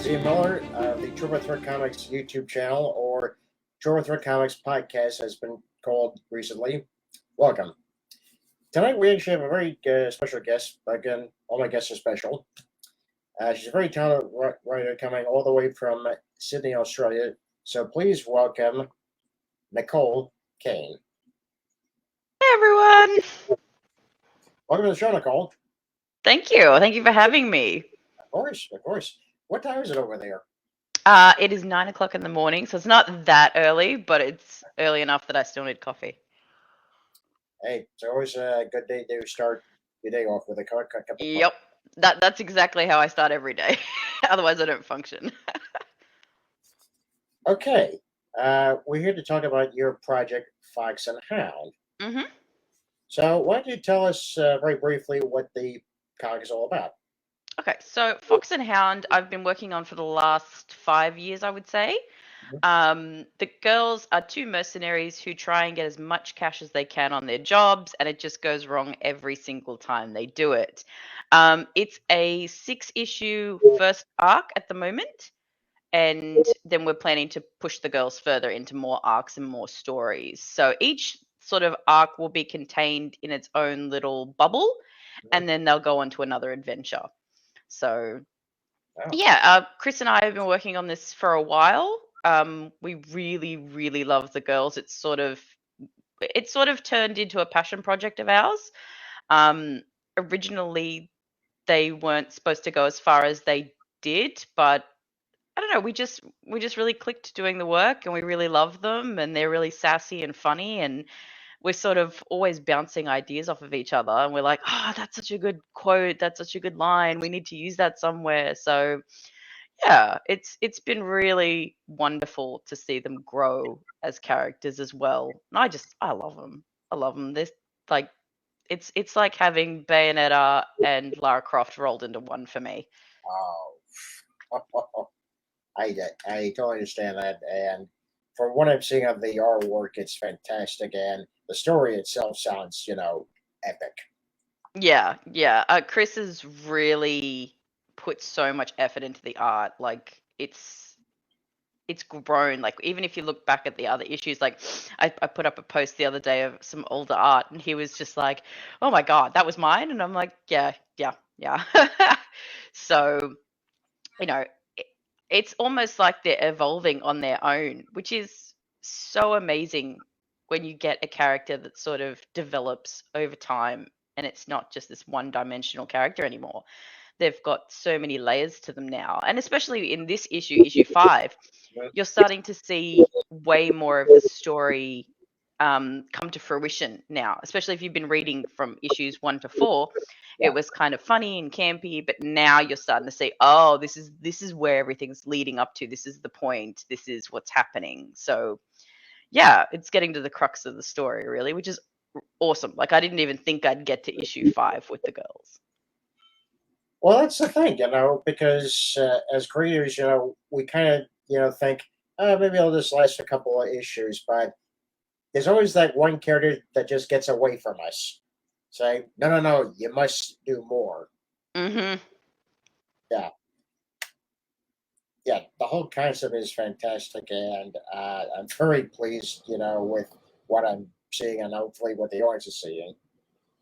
Z Miller of the Triple Threat Comics YouTube channel, or Triple Threat Comics podcast has been called recently. Welcome. Tonight we actually have a very special guest. Again, all my guests are special. She's a very talented writer coming all the way from Sydney, Australia. So please welcome Nicole Kane. Hey everyone. Welcome to the show, Nicole. Thank you. Thank you for having me. Of course, of course. What time is it over there? It is 9 o'clock in the morning, so it's not that early, but it's early enough that I still need coffee. Hey, it's always a good day to start your day off with a cup of coffee. Yep. That's exactly how I start every day. Otherwise I don't function. Okay, we're here to talk about your project, Fox and Hound. Mhm. So, why don't you tell us very briefly what the comic is all about? Okay, so Fox and Hound I've been working on for the last 5 years, I would say. The girls are two mercenaries who try and get as much cash as they can on their jobs, and it just goes wrong every single time they do it. It's a 6-issue first arc at the moment, and then we're planning to push the girls further into more arcs and more stories. So each sort of arc will be contained in its own little bubble, and then they'll go on to another adventure. So Wow. yeah, Chris and I have been working on this for a while. We really, really love the girls. It's sort of turned into a passion project of ours. Originally, they weren't supposed to go as far as they did, but I don't know. We just really clicked doing the work, and we really love them, and they're really sassy and funny, and we're sort of always bouncing ideas off of each other, and we're like, oh, that's such a good quote, that's such a good line. We need to use that somewhere. So yeah, it's been really wonderful to see them grow as characters as well. And I love them. I love them. This like it's like having Bayonetta and Lara Croft rolled into one for me. Oh, I totally understand that. And from what I'm seeing of the artwork, it's fantastic. And the story itself sounds, epic. Yeah, yeah. Chris has really put so much effort into the art. Like it's grown. Like even if you look back at the other issues, like I put up a post the other day of some older art, and he was just like, "Oh my god, that was mine," and I'm like, "Yeah, yeah, yeah." So you know, it, it's almost like they're evolving on their own, which is so amazing when you get a character that sort of develops over time, and it's not just this one-dimensional character anymore. They've got so many layers to them now, and especially in this issue, issue 5, you're starting to see way more of the story come to fruition now, especially if you've been reading from issues 1 to 4. It Yeah. was kind of funny and campy, but now you're starting to see, oh, this is where everything's leading up to. This is the point. This is what's happening. So yeah, it's getting to the crux of the story, really, which is awesome. Like I didn't even think I'd get to issue 5 with the girls. Well, that's the thing, because as creators, we kind of, think, maybe I'll just last a couple of issues, but there's always that one character that just gets away from us. Say, no, no, no, you must do more. Mhm. Yeah, yeah, the whole concept is fantastic, and I'm very pleased, with what I'm seeing, and hopefully what the audience is seeing.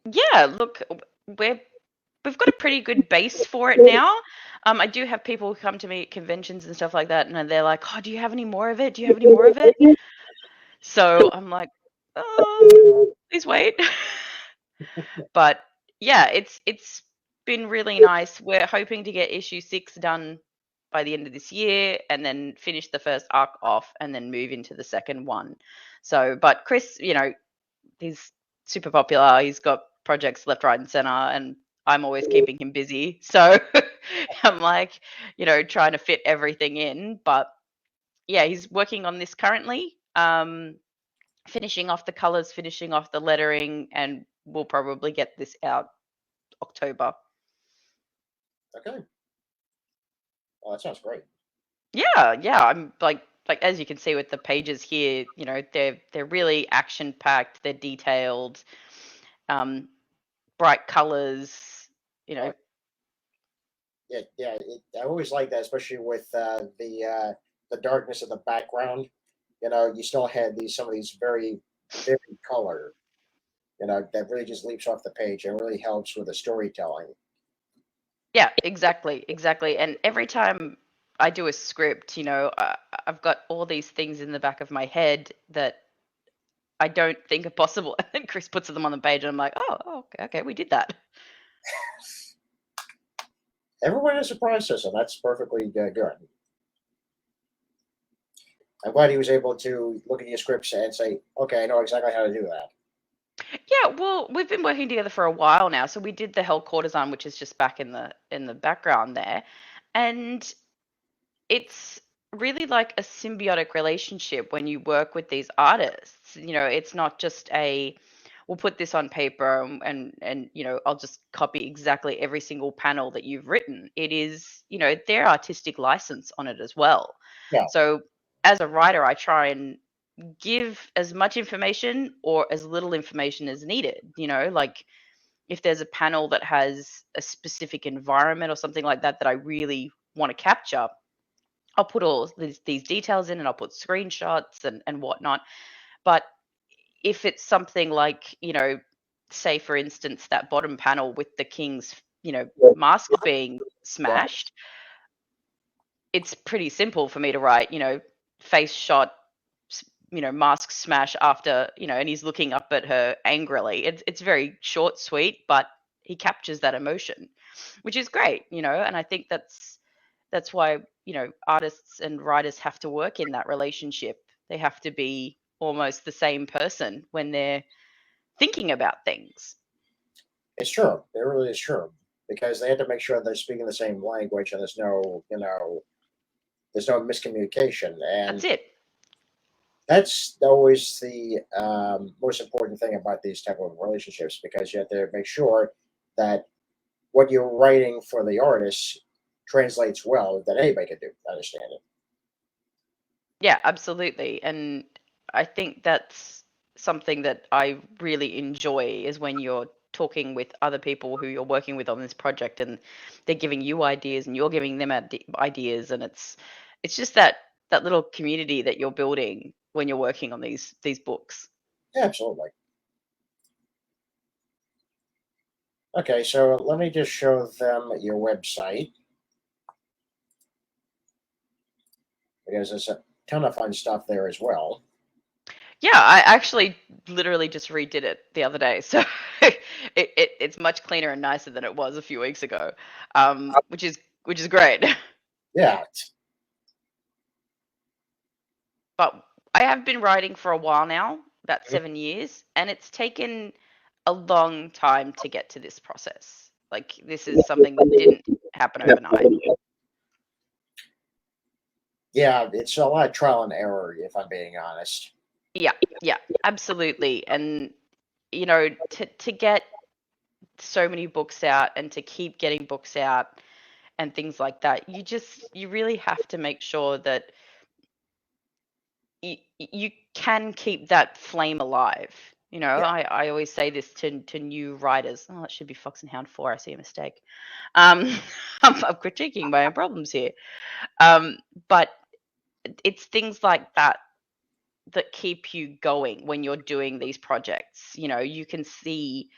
Yeah, look, we're we've got a pretty good base for it now. I do have people who come to me at conventions and stuff like that, and they're like, "Oh, do you have any more of it? Do you have any more of it?" So I'm like, please wait." But yeah, it's been really nice. We're hoping to get issue 6 done by the end of this year, and then finish the first arc off, and then move into the second one. So, but Chris, he's super popular. He's got projects left, right, and center, and I'm always keeping him busy. So I'm like, trying to fit everything in. But yeah, he's working on this currently, finishing off the colors, finishing off the lettering, and we'll probably get this out October. Okay, well, that sounds great. Yeah, yeah. I'm like as you can see with the pages here, they're really action packed. They're detailed, um, bright colors. You know, Right. I always like that, especially with the darkness of the background. You still had these some of these very vivid color. That really just leaps off the page and really helps with the storytelling. Yeah, exactly, exactly. And every time I do a script, I've got all these things in the back of my head that I don't think are possible. And then Chris puts them on the page, and I'm like, oh, okay, we did that. Everyone is a process, and that's perfectly good. I'm glad he was able to look at your scripts and say, "Okay, I know exactly how to do that." Yeah, well, we've been working together for a while now. So we did the Hell Courtesan, which is just back in the background there, and it's really like a symbiotic relationship when you work with these artists. It's not just a we'll put this on paper and I'll just copy exactly every single panel that you've written. It is, their artistic license on it as well. Yeah, So as a writer, I try and give as much information or as little information as needed. Like if there's a panel that has a specific environment or something like that that I really want to capture, I'll put all these details in and I'll put screenshots and whatnot. But if it's something like, say for instance, that bottom panel with the king's, mask being yeah, smashed, it's pretty simple for me to write, face shot, mask smash after, and he's looking up at her angrily. It's very short, sweet, but he captures that emotion, which is great, and I think that's why, artists and writers have to work in that relationship. They have to be almost the same person when they're thinking about things. it's true. It really is true because they had to make sure they're speaking the same language and there's no miscommunication, That's and it. that's always the most important thing about these type of relationships because you have to make sure that what you're writing for the artist translates well that anybody can do understand it. Yeah, absolutely. And I think that's something that I really enjoy is when you're talking with other people who you're working with on this project and they're giving you ideas and you're giving them ideas, and it's just that little community that you're building when you're working on these books. Yeah, absolutely. Okay, so let me just show them your website because there's a ton of fun stuff there as well. Yeah, I actually literally just redid it the other day, so it's much cleaner and nicer than it was a few weeks ago, which is great. Yeah, But I have been writing for a while now, about 7 years, and it's taken a long time to get to this process. Like this is something that didn't happen overnight. yeah, it's a lot of trial and error if I'm being honest. Yeah, yeah, absolutely. And to get so many books out and to keep getting books out and things like that, you really have to make sure that you can keep that flame alive. Yeah, I always say this to new writers. Oh, it should be Fox and Hound 4. I see a mistake. Um, I'm critiquing my own problems here. But it's things like that that keep you going when you're doing these projects. You can see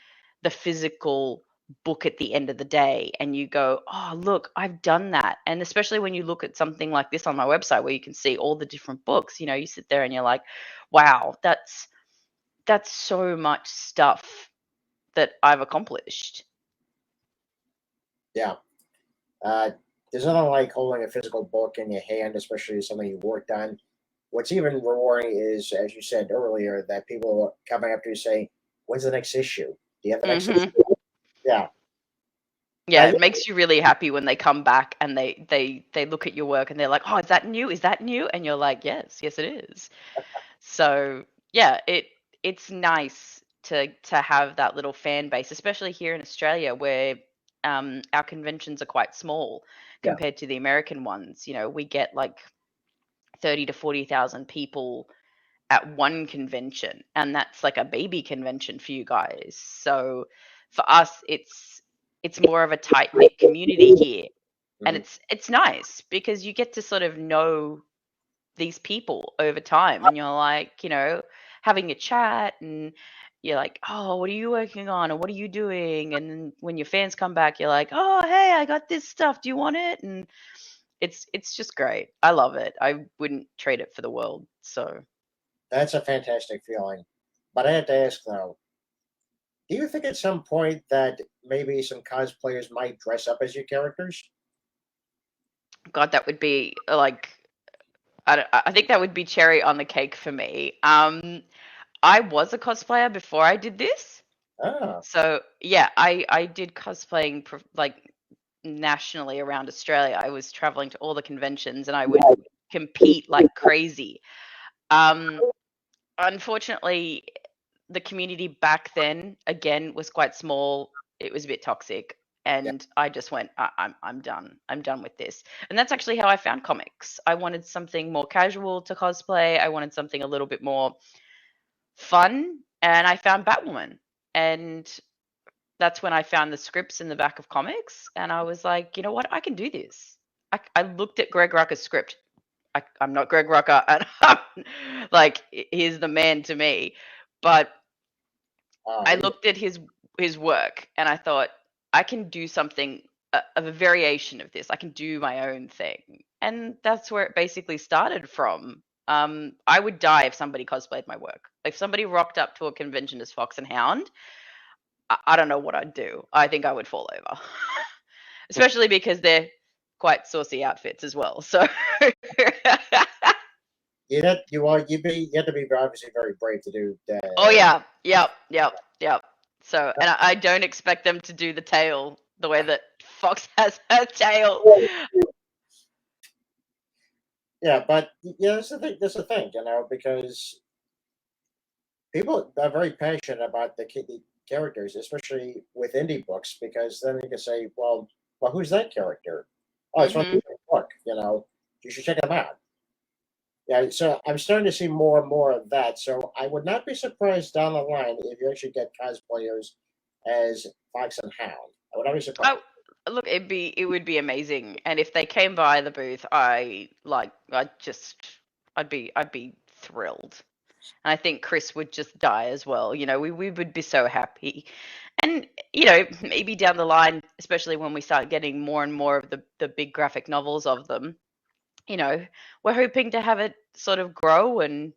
the physical book at the end of the day and you go, oh, look, I've done that. And especially when you look at something like this on my website where you can see all the different books, you sit there and you're like, wow, that's so much stuff that I've accomplished. yeah. Uh, there's nothing like holding a physical book in your hand, especially something you worked on. What's even rewarding is, as you said earlier, that people are coming up to you saying, "When's the next issue? Do you have the next issue?" Hmm. Yeah, Yeah, I, it makes you really happy when they come back and they look at your work and they're like, "Oh, is that new? Is that new?" And you're like, "Yes, yes it is." So, yeah, it's nice to have that little fan base, especially here in Australia where our conventions are quite small yeah, compared to the American ones. We get like 30 to 40,000 people at one convention, and that's like a baby convention for you guys. So for us, it's more of a tight knit community here. And it's nice because you get to sort of know these people over time, and you're like, having a chat, and you're like, oh, what are you working on, or what are you doing? And then when your fans come back, you're like, oh, hey, I got this stuff, do you want it? And it's just great. I love it. I wouldn't trade it for the world. So That's a fantastic feeling. But I have to ask though, do you think at some point that maybe some cosplayers might dress up as your characters? God, that would be like, I think that would be cherry on the cake for me. I was a cosplayer before I did this. Ah, So yeah, I did cosplaying like nationally around Australia. I was traveling to all the conventions, and I would compete like crazy. Um, Unfortunately, the community back then again was quite small. It was a bit toxic, yeah, and I just went, I'm done. I'm done with this. And that's actually how I found comics. I wanted something more casual to cosplay. I wanted something a little bit more fun, and I found Batwoman. And that's when I found the scripts in the back of comics, and I was like, you know what, I can do this. I looked at Greg Rucka's script. I'm not Greg Rucka, and like he's the man to me. But I he, looked at his work, and I thought I can do something of a variation of this. I can do my own thing, and that's where it basically started from. I would die if somebody cosplayed my work. If somebody rocked up to a convention as Fox and Hound, I don't know what I'd do. I think I would fall over, especially because they're quite saucy outfits as well. So, you have to be obviously very brave to do oh that. yeah, yep. So, and I don't expect them to do the tail the way that Fox has her tail. Yeah, but yeah, that's the thing. That's the thing, because people are very passionate about the characters, especially with indie books, because then you can say, well, who's that character? Oh, it's from Hmm. the book. You should check them out. Yeah, so I'm starting to see more and more of that. So I would not be surprised down the line if you actually get cosplayers as Fox and Hound. I would not be surprised. Oh, look, it would be amazing. And if they came by the booth, I'd be thrilled. And I think Chris would just die as well. We would be so happy. And, maybe down the line, especially when we start getting more and more of the big graphic novels of them, you know, we're hoping to have it sort of grow, and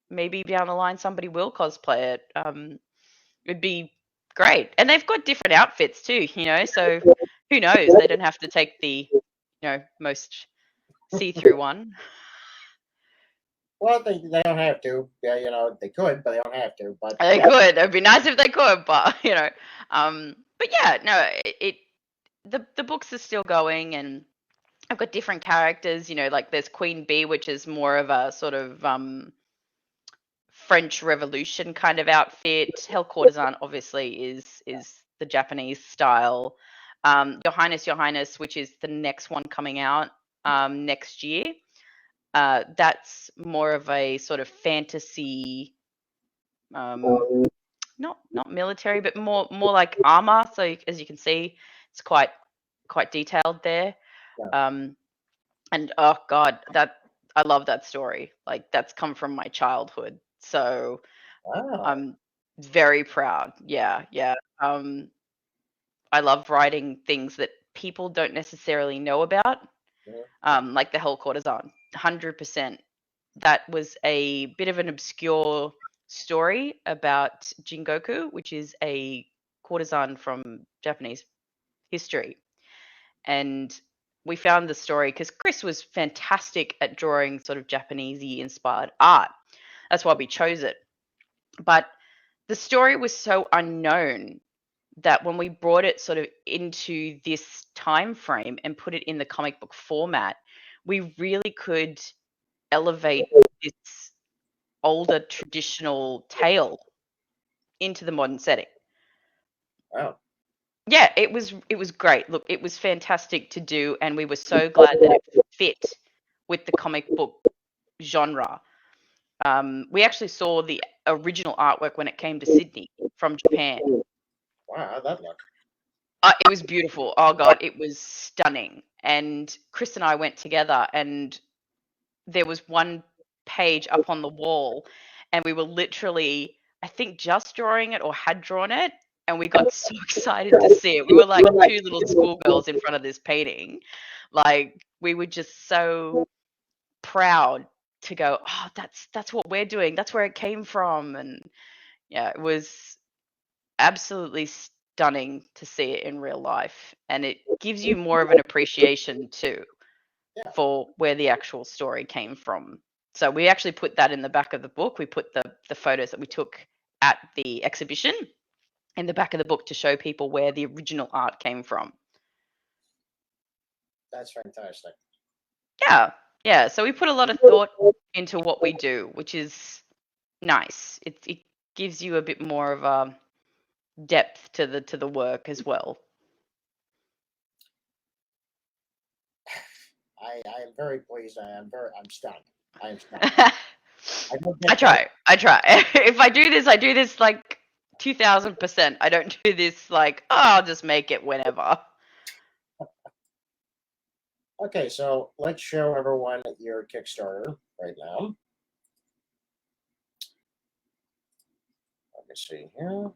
maybe down the line somebody will cosplay it. It'd be great. And they've got different outfits too, so who knows? They don't have to take the, most see-through one. Well, they don't have to. Yeah, they could, but they don't have to. But They yeah, could. It'd be nice if they could, but but yeah, no, the books are still going, and I've got different characters. Like there's Queen Bee, which is more of a sort of French Revolution kind of outfit. Hell Courtesan obviously is the Japanese style. Your Highness, which is the next one coming out next year. That's more of a sort of fantasy, um, not military, but more like armor. So as you can see, it's quite detailed there. yeah. Um, and oh god, that I love that story. Like that's come from my childhood. So Wow. I'm very proud. Yeah, yeah. Um, I love writing things that people don't necessarily know about, Mhm. like the Hell Courtesan. 100%. That was a bit of an obscure story about Jingoku, which is a courtesan from Japanese history. And we found the story because Chris was fantastic at drawing sort of Japanesey inspired art. That's why we chose it. But the story was so unknown that when we brought it sort of into this time frame and put it in the comic book format, we really could elevate this older traditional tale into the modern setting. Wow. Yeah, it was great. Look, it was fantastic to do, and we were so glad that it fit with the comic book genre. We actually saw the original artwork when it came to Sydney from Japan. Wow. How'd that look? It was beautiful. Oh God, it was stunning. And Chris and I went together, and there was one page up on the wall, and we were literally, I think, just drawing it or had drawn it, and we got so excited to see it. We were like two little schoolgirls in front of this painting. Like, we were just so proud to go, oh, that's what we're doing. That's where it came from. And yeah, it was absolutely stunning to see it in real life, and it gives you more of an appreciation too Yeah, for where the actual story came from. So we actually put that in the back of the book. We put the photos that we took at the exhibition in the back of the book to show people where the original art came from. that's fantastic. Yeah, yeah. So we put a lot of thought into what we do, which is nice. It gives you a bit more of a depth to the work as well. I am very pleased. I'm stunned. I am stunned. I don't I get that. try. I try. If I do this like 2000%. I don't do this like, oh, I'll just make it whenever. Okay, so let's show everyone your Kickstarter right now. Let me see here.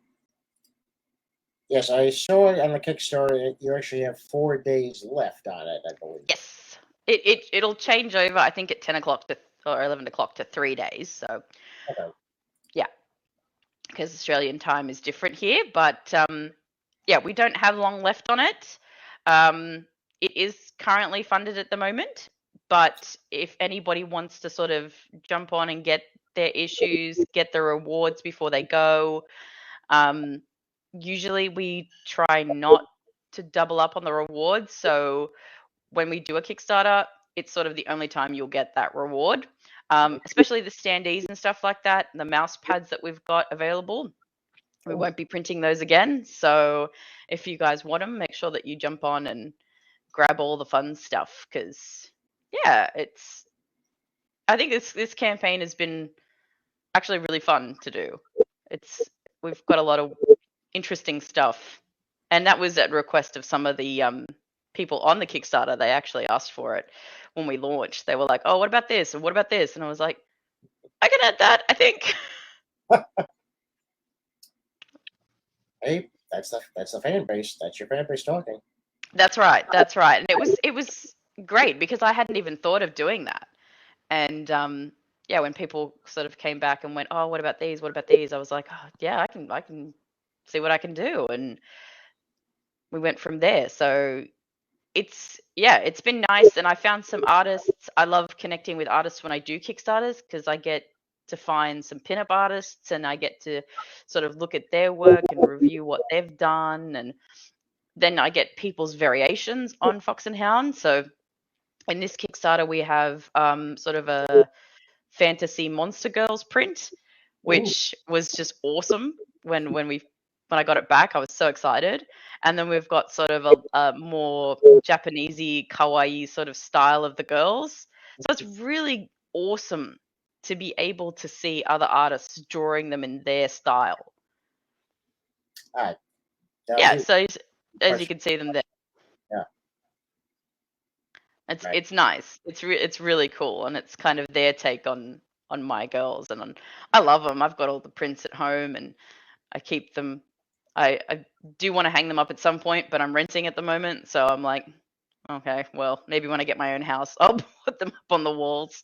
Yes, I saw it on the Kickstarter. You actually have 4 days left on it, I believe. Yes. It'll change over, I think, at 10 o'clock to or 11 o'clock to 3 days. So Okay. yeah, because Australian time is different here. But yeah, we don't have long left on it. It is currently funded at the moment, but if anybody wants to sort of jump on and get their issues, get the rewards before they go, usually we try not to double up on the rewards. So when we do a Kickstarter, it's sort of the only time you'll get that reward. Especially the standees and stuff like that, the mouse pads that we've got available. We won't be printing those again. So if you guys want them, make sure that you jump on and grab all the fun stuff, because yeah, I think this campaign has been actually really fun to do. It's We've got a lot of interesting stuff, and that was at request of some of the people on the Kickstarter. They actually asked for it when we launched. They were like, "Oh, what about this? And what about this?" And I was like, "I can add that, I think." Hey, that's the fan base. That's your fan base talking. That's right. That's right. And it was great because I hadn't even thought of doing that. And yeah, when people sort of came back and went, "Oh, what about these? What about these?" I was like, "Oh, yeah, I can see what I can do." And we went from there. So it's been nice, and I found some artists. I love connecting with artists when I do Kickstarters because I get to find some pinup artists, and I get to sort of look at their work and review what they've done, and then I get people's variations on Fox and Hound. So in this Kickstarter, we have sort of a fantasy monster girls print, Ooh, which was just awesome when I got it back. I was so excited. And then we've got sort of a more Japanesey kawaii sort of style of the girls. So it's really awesome to be able to see other artists drawing them in their style. all right. Now, Yeah, here's so a as you question. can see them there. Yeah, It's right. it's nice. It's really cool, and it's kind of their take on my girls, and I love them. I've got all the prints at home, and I keep them. I do want to hang them up at some point, but I'm renting at the moment, so I'm like, okay, well, maybe when I get my own house, I'll put them up on the walls.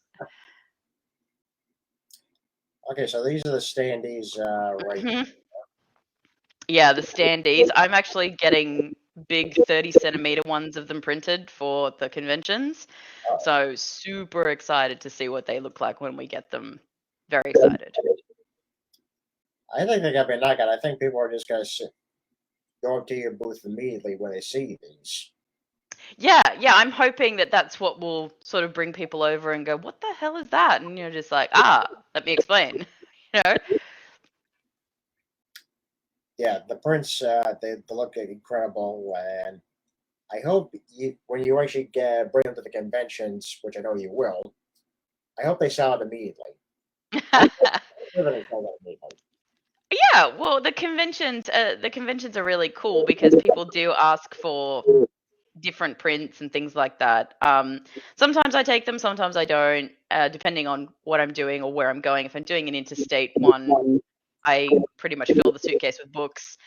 Okay, so these are the standees right Mhm. Yeah, the standees. I'm actually getting big 30 centimeter ones of them printed for the conventions. now. So super excited to see what they look like when we get them. Very excited. I think they got to be a knockout. I think people are just going to go up to your booth immediately when they see these. Yeah, yeah, I'm hoping that that's what will sort of bring people over and go, "What the hell is that?" And you're just like, "Ah, let me explain." You know? Yeah, the prints they look incredible, and I hope when you actually bring them to the conventions, which I know you will, I hope they sell it immediately. I'm sure they sell it immediately. Yeah, well, the conventions are really cool because people do ask for different prints and things like that. Sometimes I take them, sometimes I don't, depending on what I'm doing or where I'm going. If I'm doing an interstate one, I pretty much fill the suitcase with books.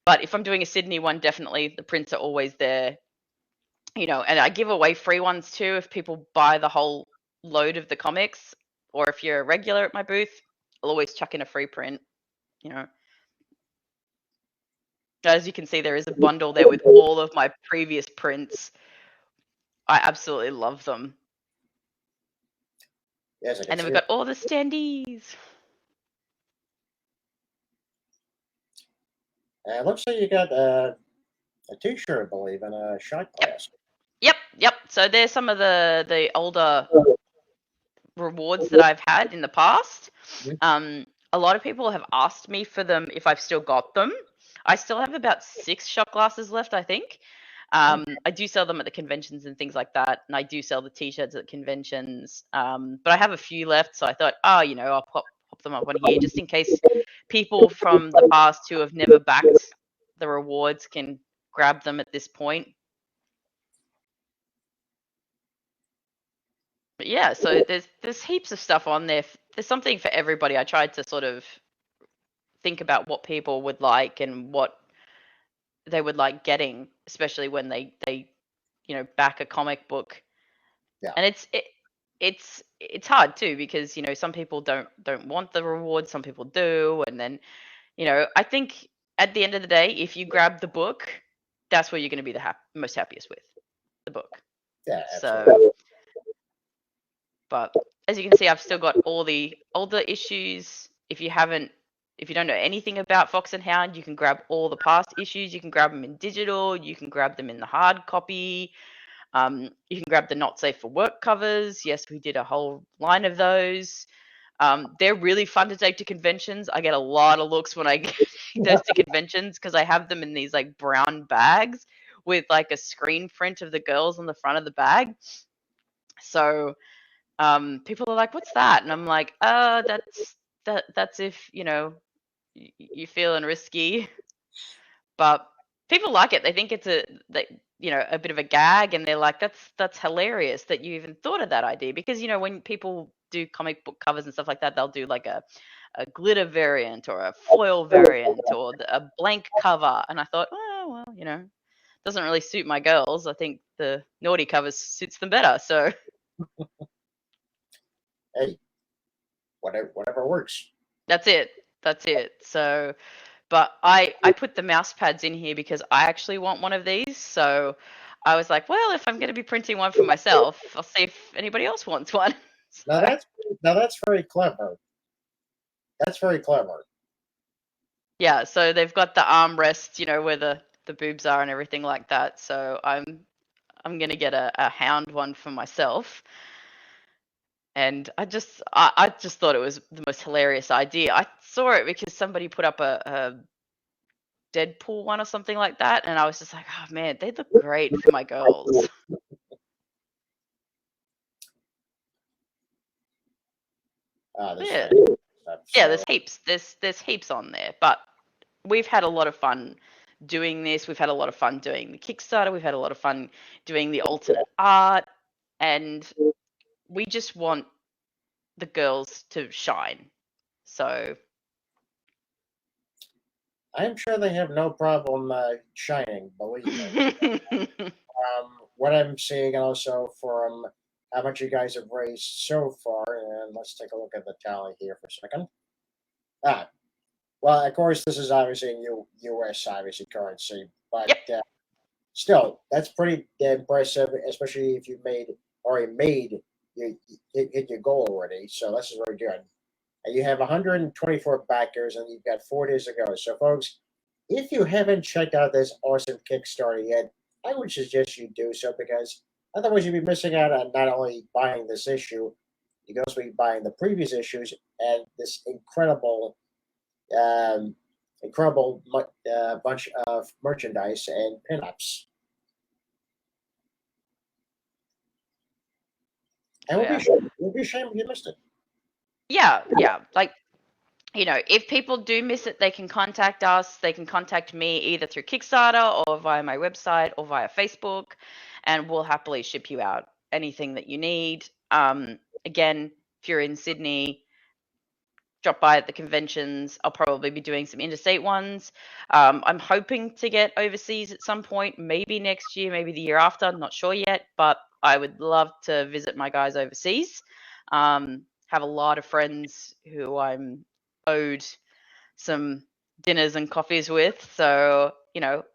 But if I'm doing a Sydney one, definitely the prints are always there. And I give away free ones too if people buy the whole load of the comics, or if you're a regular at my booth, I'll always chuck in a free print. You know, as you can see, there is a bundle there with all of my previous prints. I absolutely love them. Yes, I can And then see we've it. got all the standees. It looks like you got a T-shirt, I believe, and a shot Yep, glass. yep. So there's some of the older rewards that I've had in the past. Mhm. A lot of people have asked me for them if I've still got them. I still have about 6 shot glasses left, I think. Oh, I do sell them at the conventions and things like that, and I do sell the T-shirts at conventions. But I have a few left, so I thought, I'll pop them up on here just in case people from the past who have never backed the rewards can grab them at this point. But yeah, so there's heaps of stuff on there. There's something for everybody. I tried to sort of think about what people would like and what they would like getting, especially when they back a comic book. yeah, And it's hard too because some people don't want the reward, some people do, and then I think at the end of the day, if you grab the book, that's where you're going to be the most happiest with the book. yeah, absolutely. So, but as you can see, I've still got all the older issues. If you don't know anything about Fox and Hound, you can grab all the past issues. You can grab them in digital. You can grab them in the hard copy. You can grab the not safe for work covers. Yes, we did a whole line of those. They're really fun to take to conventions. I get a lot of looks when I get those to conventions because I have them in these like brown bags with like a screen print of the girls on the front of the bag. So people are like, "What's that?" And I'm like, that's if you're feeling risky." But people like it. They think it's a bit of a gag, and they're like, "That's hilarious that you even thought of that idea." Because when people do comic book covers and stuff like that, they'll do like a glitter variant or a foil variant or a blank cover. And I thought, oh well, doesn't really suit my girls. I think the naughty covers suits them better. So Hey, whatever works. that's it. That's it. So, but I put the mouse pads in here because I actually want one of these. So I was like, well, if I'm going to be printing one for myself, I'll see if anybody else wants one. Now So that's now that's very clever. That's very clever. yeah, so they've got the armrest, where the boobs are and everything like that. So I'm going to get a Hound one for myself. And I just thought it was the most hilarious idea. I saw it because somebody put up a Deadpool one or something like that, and I was just like, oh man, they look great for my girls. This Yeah, fantastic stuff. yeah. So There's heaps on there, but we've had a lot of fun doing this. We've had a lot of fun doing the Kickstarter. We've had a lot of fun doing the alternate art, and we just want the girls to shine. So I am sure they have no problem shining. Believe me. What I'm seeing also from how much you guys have raised so far, and let's take a look at the tally here for a second. Ah, well, of course, this is obviously in U.S. obviously currency, but yep, still, that's pretty impressive, especially if you already made hit your goal already. So this is very good. And you have 124 backers, and you've got 4 days to go. So, folks, if you haven't checked out this awesome Kickstarter yet, I would suggest you do so because otherwise you'd be missing out on not only buying this issue, you could also be buying the previous issues and this um, incredible bunch of merchandise and pinups. And oh we'll be yeah, ashamed. We'll be ashamed if you missed it. yeah. Like if people do miss it, they can contact us. They can contact me either through Kickstarter or via my website or via Facebook, and we'll happily ship you out anything that you need. Again, if you're in Sydney, drop by at the conventions. I'll probably be doing some interstate ones. I'm hoping to get overseas at some point, maybe next year, maybe the year after. I'm not sure yet, but I would love to visit my guys overseas. Have a lot of friends who I'm owed some dinners and coffees with. So,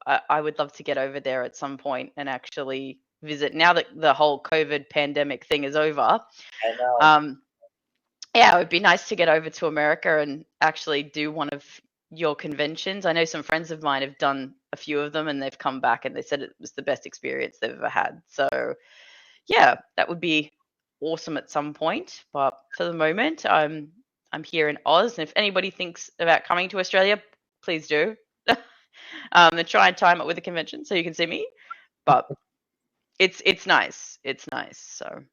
I would love to get over there at some point and actually visit now that the whole COVID pandemic thing is over. I know. Yeah, it would be nice to get over to America and actually do one of your conventions. I know some friends of mine have done a few of them and they've come back and they said it was the best experience they've ever had. So, yeah, that would be awesome at some point. But for the moment, I'm here in Oz, and if anybody thinks about coming to Australia, please do. And try and time it with the convention so you can see me. But it's nice. It's nice. So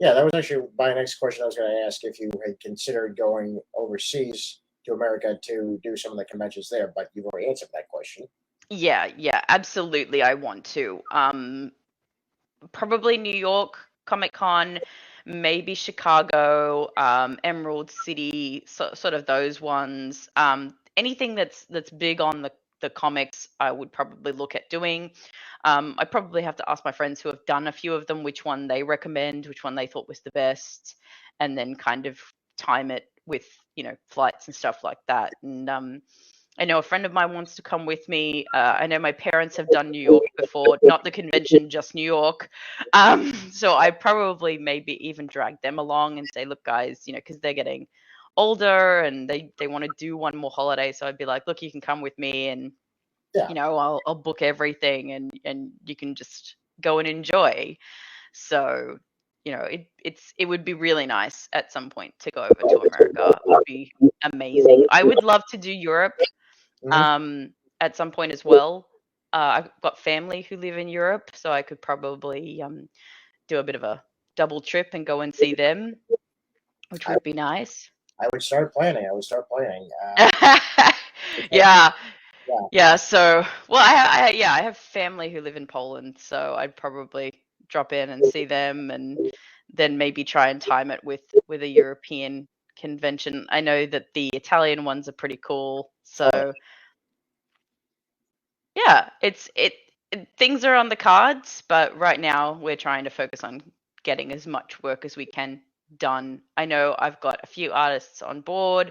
Yeah, that was actually my next question. I was going to ask if you had considered going overseas to America to do some of the conventions there, but you've already answered that question. yeah, absolutely. I want to. Probably New York Comic Con, maybe Chicago, Emerald City, sort of those ones. Anything that's big on the comics, I would probably look at doing. I probably have to ask my friends who have done a few of them which one they recommend, which one they thought was the best, and then kind of time it with flights and stuff like that. And I know a friend of mine wants to come with me. I know my parents have done New York before, not the convention, just New York. So I probably maybe even drag them along and say, look, guys, because they're getting older and they want to do one more holiday. So I'd be like, look, you can come with me and, Yeah, I'll book everything and you can just go and enjoy. So, it would be really nice at some point to go over to America. It would be amazing. I would love to do Europe hmm at some point as well. I've got family who live in Europe, so I could probably do a bit of a double trip and go and see them, which I, would be nice. I would start planning. I would start planning. Because, Yeah, yeah, yeah. So, well, I have family who live in Poland, so I'd probably drop in and see them, and then maybe try and time it with a European convention. I know that the Italian ones are pretty cool, oh, so yeah, things are on the cards, but right now we're trying to focus on getting as much work as we can done. I know I've got a few artists on board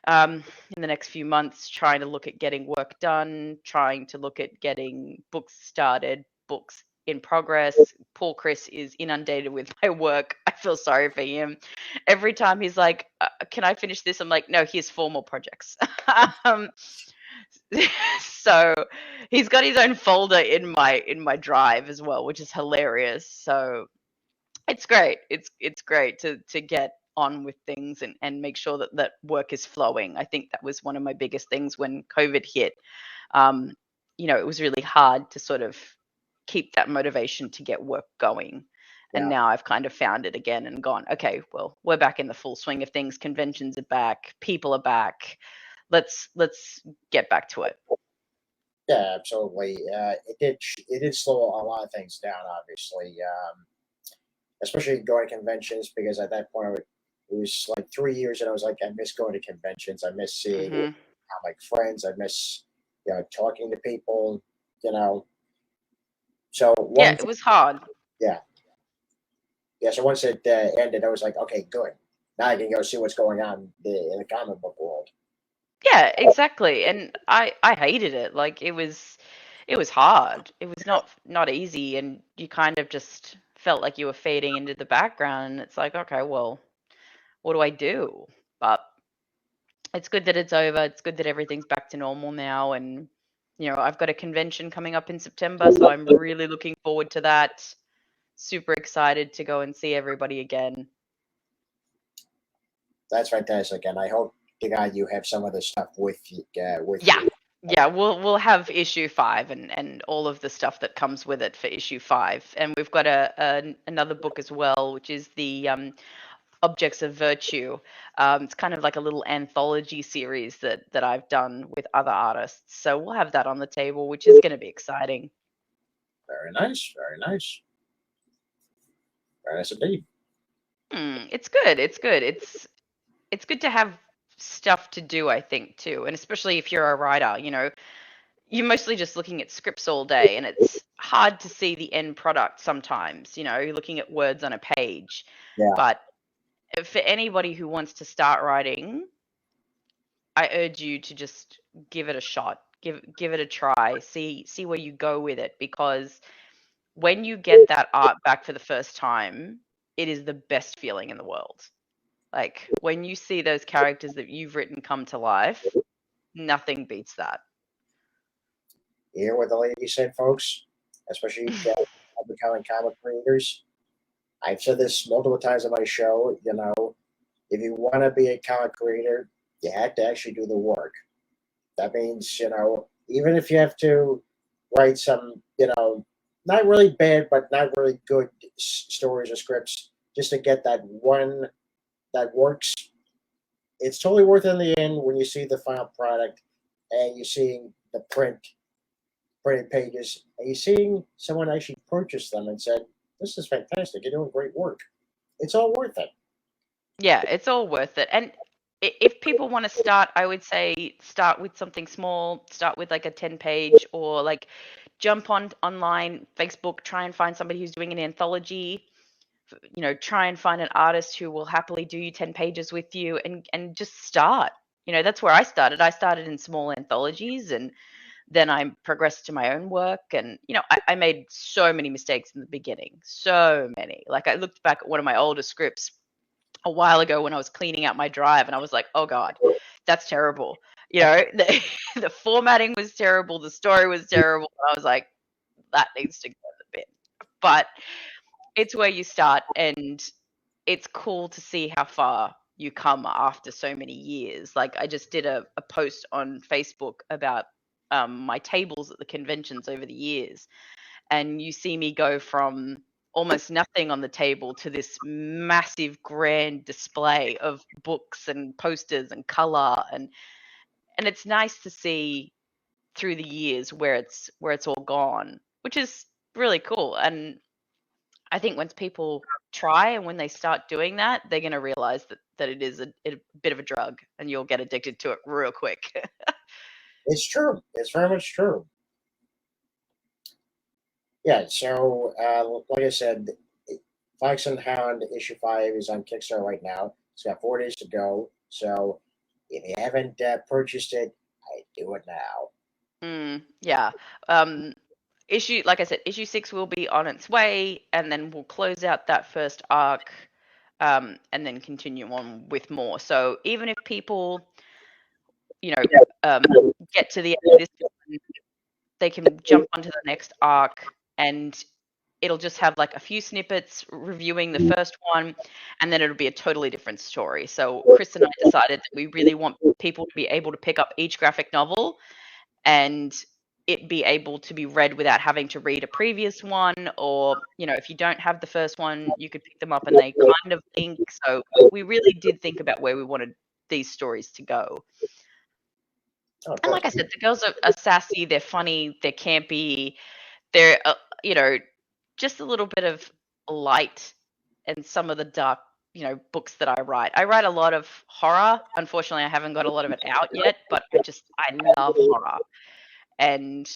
in the next few months, trying to look at getting work done, trying to look at getting books started, books in progress. Poor Chris is inundated with my work. I feel sorry for him. Every time he's like, "Can I finish this?" I'm like, "No, here's 4 more projects." um, so he's got his own folder in my drive as well, which is hilarious. So it's great. It's great to get on with things and make sure that work is flowing. I think that was one of my biggest things when COVID hit. Um, it was really hard to sort of keep that motivation to get work going. And yeah, now I've kind of found it again and gone, okay, well, we're back in the full swing of things. Conventions are back, people are back. Let's get back to it. yeah, absolutely. It did slow a lot of things down, obviously, especially going to conventions because at that point it was like 3 years and I was like, I miss going to conventions. I miss seeing Hmm. comic friends. I miss talking to people. You know, so Yeah, one it was hard. yeah, yeah. So once it ended, I was like, okay, good. Now I can go see what's going on in the comic book world. Yeah, exactly. And I hated it. Like it was hard. It was not easy, and you kind of just felt like you were fading into the background, and it's like, okay, well, what do I do? But it's good that it's over. It's good that everything's back to normal now, and I've got a convention coming up in September, so I'm really looking forward to that. Super excited to go and see everybody again. That's fantastic, and I hope to God you have some of the stuff with you. With Yeah. you. Yeah, we'll have issue 5 and all of the stuff that comes with it for issue 5. And we've got another book as well, which is the Objects of Virtue. It's kind of like a little anthology series that I've done with other artists. So we'll have that on the table, which is going to be exciting. Very nice. Very nice. Very nice indeed. It's good. It's good. It's good to have stuff to do, I think, too, and especially if you're a writer. You're mostly just looking at scripts all day, and it's hard to see the end product sometimes. You're looking at words on a page. Yeah. But for anybody who wants to start writing, I urge you to just give it a shot. Give it a try. See where you go with it, because when you get that art back for the first time, it is the best feeling in the world. Like when you see those characters that you've written come to life, nothing beats that. You hear what the lady said, folks? Especially becoming comic creators. I've said this multiple times on my show. If you want to be a comic creator, you have to actually do the work. That means, even if you have to write some, not really bad, but not really good stories or scripts, just to get that one that works, it's totally worth it in the end when you see the final product and you're seeing the printed pages, and you're seeing someone actually purchase them and said, "This is fantastic. You're doing great work." It's all worth it. Yeah, it's all worth it. And if people want to start, I would say start with something small, start with like a 10 page, or like jump on online, Facebook, try and find somebody who's doing an anthology. Try and find an artist who will happily do you 10 pages with you, and just start. That's where I started. I started in small anthologies, and then I progressed to my own work. And I made so many mistakes in the beginning, so many. Like I looked back at one of my older scripts a while ago when I was cleaning out my drive, and I was like, oh God, that's terrible. The formatting was terrible, the story was terrible. I was like, that needs to go in the bin. But it's where you start, and it's cool to see how far you come after so many years. Like I just did a post on Facebook about my tables at the conventions over the years, and you see me go from almost nothing on the table to this massive grand display of books and posters and color, and it's nice to see through the years where it's all gone, which is really cool. And I think once people try and when they start doing that, they're going to realize that it is a bit of a drug, and you'll get addicted to it real quick. It's true. It's very much true. Yeah. So, like I said, Fox and Hound issue 5 is on Kickstarter right now. It's got 4 days to go. So, if you haven't purchased it, I do it now. Yeah. Like I said, issue 6 will be on its way, and then we'll close out that first arc, and then continue on with more. So even if people, you know, um, get to the end of this one, they can jump onto the next arc, and it'll just have like a few snippets reviewing the first one, and then it'll be a totally different story. So Chris and I decided that we really want people to be able to pick up each graphic novel and it be able to be read without having to read a previous one. Or if you don't have the first one, you could pick them up and they kind of link. So we really did think about where we wanted these stories to go. Oh, And like I said, the girls are sassy, they're funny, they're campy, they're just a little bit of light in some of the dark books that I write. I write a lot of horror. Unfortunately, I haven't got a lot of it out yet, but I love horror. And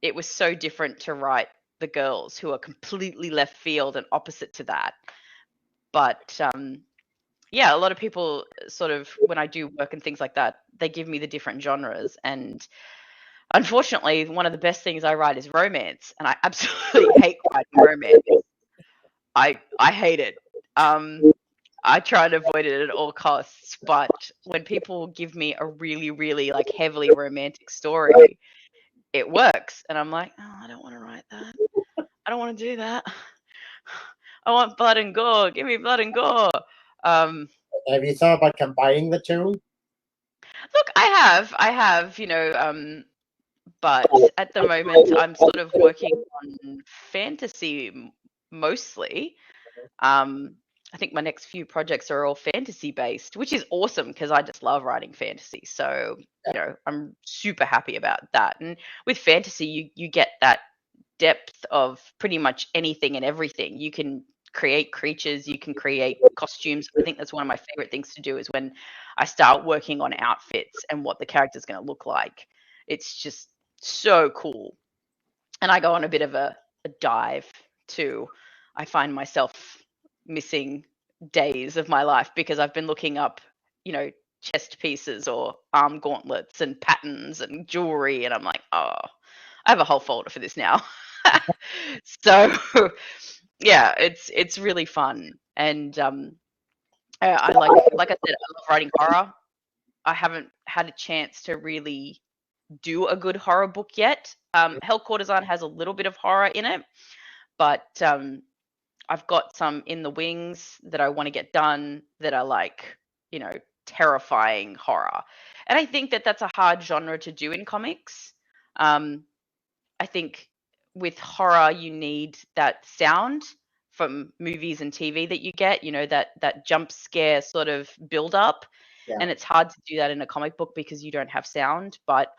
it was so different to write the girls, who are completely left field and opposite to that. But yeah, a lot of people sort of, when I do work and things like that, they give me the different genres. And unfortunately, one of the best things I write is romance, and I absolutely hate writing romance. I hate it. I try to avoid it at all costs. But when people give me a really, really like heavily romantic story, it works. And I'm like, oh, I don't want to write that. I don't want to do that. I want blood and gore. Give me blood and gore. have you thought about combining the two? Look, I have, but at the moment I'm sort of working on fantasy mostly. Um, I think my next few projects are all fantasy based, which is awesome because I just love writing fantasy. So, I'm super happy about that. And with fantasy, you get that depth of pretty much anything and everything. You can create creatures, you can create costumes. I think that's one of my favorite things to do is when I start working on outfits and what the character's going to look like. It's just so cool. And I go on a bit of a dive too. I find myself missing days of my life because I've been looking up, chest pieces or arm gauntlets and patterns and jewelry, and I'm like, oh, I have a whole folder for this now. So yeah, it's really fun, and I like I said, I love writing horror. I haven't had a chance to really do a good horror book yet. Hell Courtesan has a little bit of horror in it, but I've got some in the wings that I want to get done that are like, you know, terrifying horror. And I think that that's a hard genre to do in comics. Um, I think with horror, you need that sound from movies and TV that you get, that jump scare sort of build up. Yeah. And it's hard to do that in a comic book because you don't have sound. But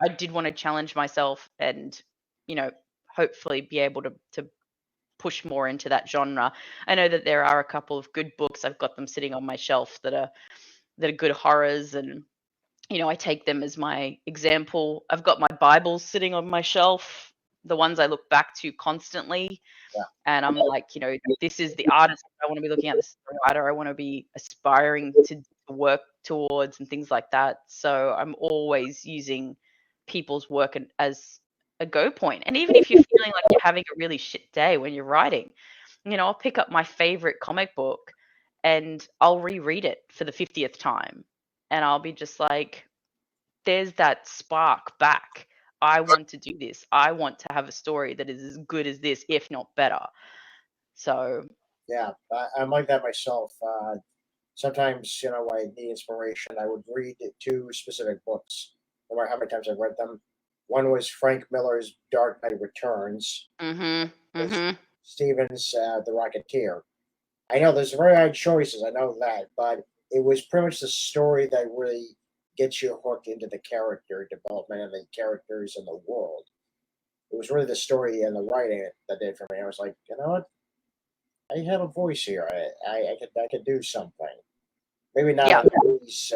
I did want to challenge myself and, you know, hopefully be able to push more into that genre. I know that there are a couple of good books. I've got them sitting on my shelf that are good horrors, and I take them as my example. I've got my Bibles sitting on my shelf, the ones I look back to constantly. Yeah. And I'm like, this is the artist I want to be looking at, this is the writer I want to be aspiring to work towards, and things like that. So I'm always using people's work as a go point. And even if you're feeling like you're having a really shit day when you're writing, I'll pick up my favorite comic book and I'll reread it for the 50th time. And I'll be just like, there's that spark back. I want to do this. I want to have a story that is as good as this, if not better. So, Yeah, I'm like that myself. Sometimes, I need inspiration. I would read two specific books, no matter how many times I've read them. One was Frank Miller's Dark Knight Returns, mm-hmm. Stevens' The Rocketeer. I know there's very odd choices, I know that, but it was pretty much the story that really gets you hooked into the character development and the characters and the world. It was really the story and the writing that did it for me. I was like, you know what? I have a voice here. I could do something. Maybe Yeah. not in these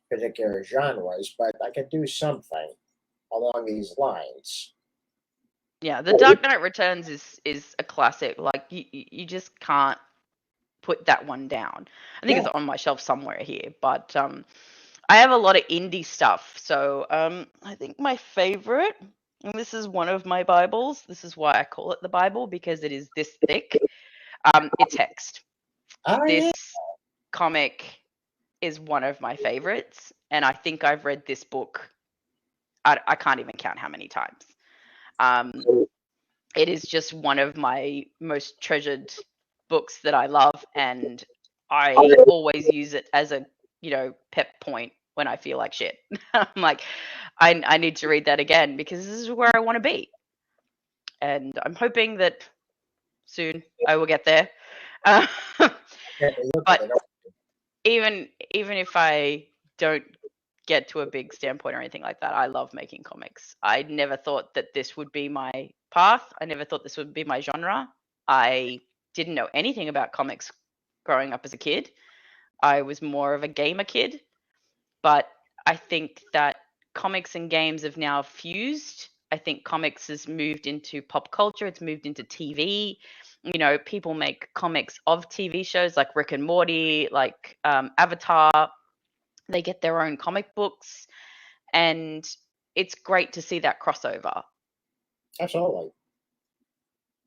particular genres, but I could do something along these lines. Yeah, The Dark Knight Returns is a classic. Like you just can't put that one down. I think Yeah. it's on my shelf somewhere here, but I have a lot of indie stuff. So I think my favorite, and this is one of my Bibles. This is why I call it the Bible, because it is this thick. It's Hexed. Oh, This yeah. comic is one of my favorites, and I think I've read this book. I can't even count how many times. Um, it is just one of my most treasured books that I love, and I always use it as a pep point when I feel like shit. I'm like, I need to read that again because this is where I want to be, and I'm hoping that soon I will get there. Uh, Yeah, they look but good. I know. even if I don't get to a big standpoint or anything like that, I love making comics. I never thought that this would be my path. I never thought this would be my genre. I didn't know anything about comics growing up as a kid. I was more of a gamer kid, but I think that comics and games have now fused. I think comics has moved into pop culture, it's moved into TV. People make comics of TV shows like Rick and Morty, like Avatar. They get their own comic books, and it's great to see that crossover. Absolutely.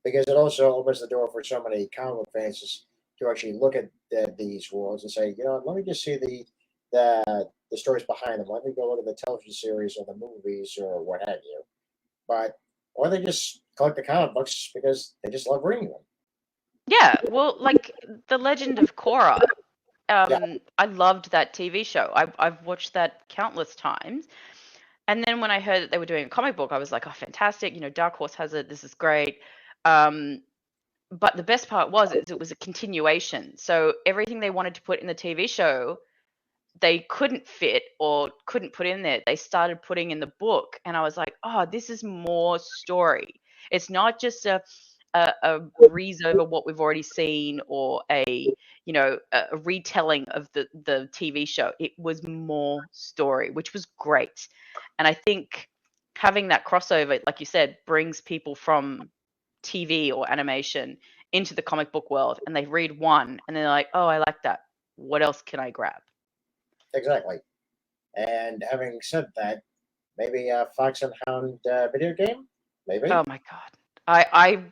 Because it also opens the door for so many comic book fans to actually look at these worlds and say, let me just see the stories behind them. Let me go look at the television series or the movies or what have you. But or they just collect the comic books because they just love reading them. Yeah, well, like The Legend of Korra. Yeah, I loved that TV show. I've watched that countless times. And then when I heard that they were doing a comic book, I was like, oh, fantastic. Dark Horse has it. This is great. Um, but the best part was it was a continuation. So everything they wanted to put in the TV show, they couldn't fit or couldn't put in there. They started putting in the book, and I was like, oh, this is more story. It's not just a breeze over what we've already seen, or a retelling of the TV show. It was more story, which was great. And I think having that crossover, like you said, brings people from TV or animation into the comic book world, and they read one and they're like, oh, I like that. What else can I grab? Exactly. And having said that, maybe a Fox and Hound video game? Maybe? Oh my god. I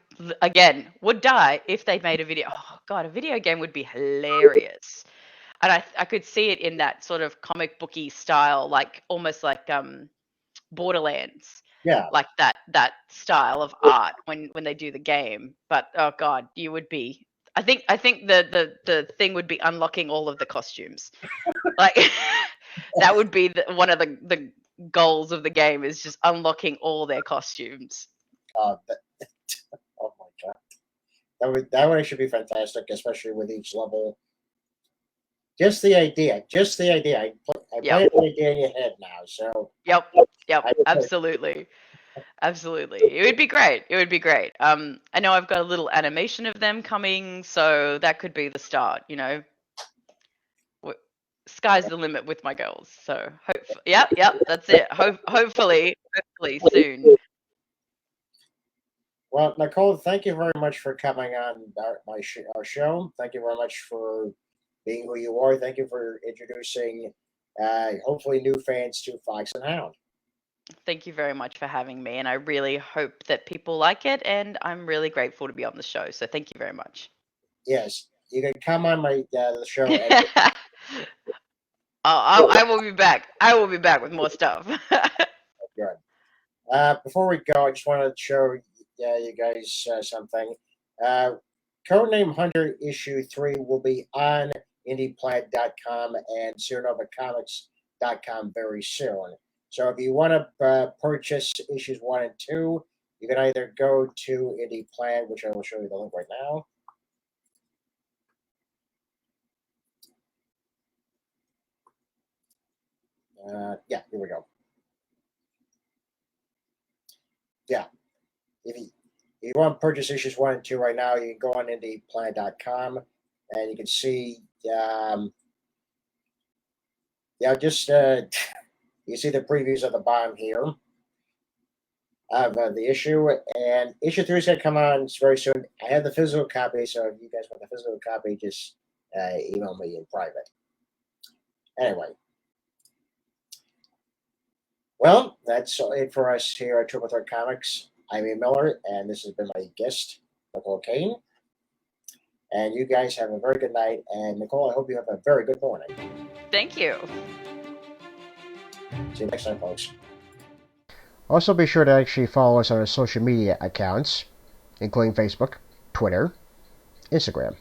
again would die if they made a video. Oh god, a video game would be hilarious. And I could see it in that sort of comic booky style, like almost like Borderlands, Yeah. like that style of art when they do the game. But oh god, you would be. I think the thing would be unlocking all of the costumes. Like that would be one of the goals of the game, is just unlocking all their costumes. That, oh my god. That would actually be fantastic, especially with each level. Just the idea. Just the idea. I Yep. plant the idea in your head now. So Yep. Yep. I Absolutely. Absolutely. It would be great. It would be great. I know I've got a little animation of them coming, so that could be the start, Sky's the limit with my girls. So hopefully, yep, that's it. Hopefully soon. well, Nicole, thank you very much for coming on our show. Thank you very much for being who you are. Thank you for introducing, hopefully, new fans to Fox and Hound. Thank you very much for having me, and I really hope that people like it, and I'm really grateful to be on the show. So thank you very much. Yes, you can come on my the show. I will be back. I will be back with more stuff. Good. Before we go, I just wanted to show you guys something. Codename Hunter issue 3 will be on IndiePlanet.com and SeerNovaComics.com very soon. So if you want to purchase issues 1 and 2, you can either go to IndiePlanet, which I will show you the link right now. Yeah, here we go. Yeah, if you want to purchase issues 1 and 2 right now, you can go on IndiePlanet.com and you can see, just you see the previews at the bottom here of the issue, and issue 3 is going to come on very soon. I have the physical copy, so if you guys want the physical copy, just email me in private. Anyway. Well, that's it for us here at Triple Threat Comics. I'm Ian Miller, and this has been my guest, Nicole Kane. And you guys have a very good night. And Nicole, I hope you have a very good morning. Thank you. See you next time, folks. Also, be sure to actually follow us on our social media accounts, including Facebook, Twitter, Instagram.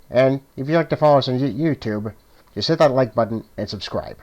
And if you'd like to follow us on YouTube, just hit that like button and subscribe.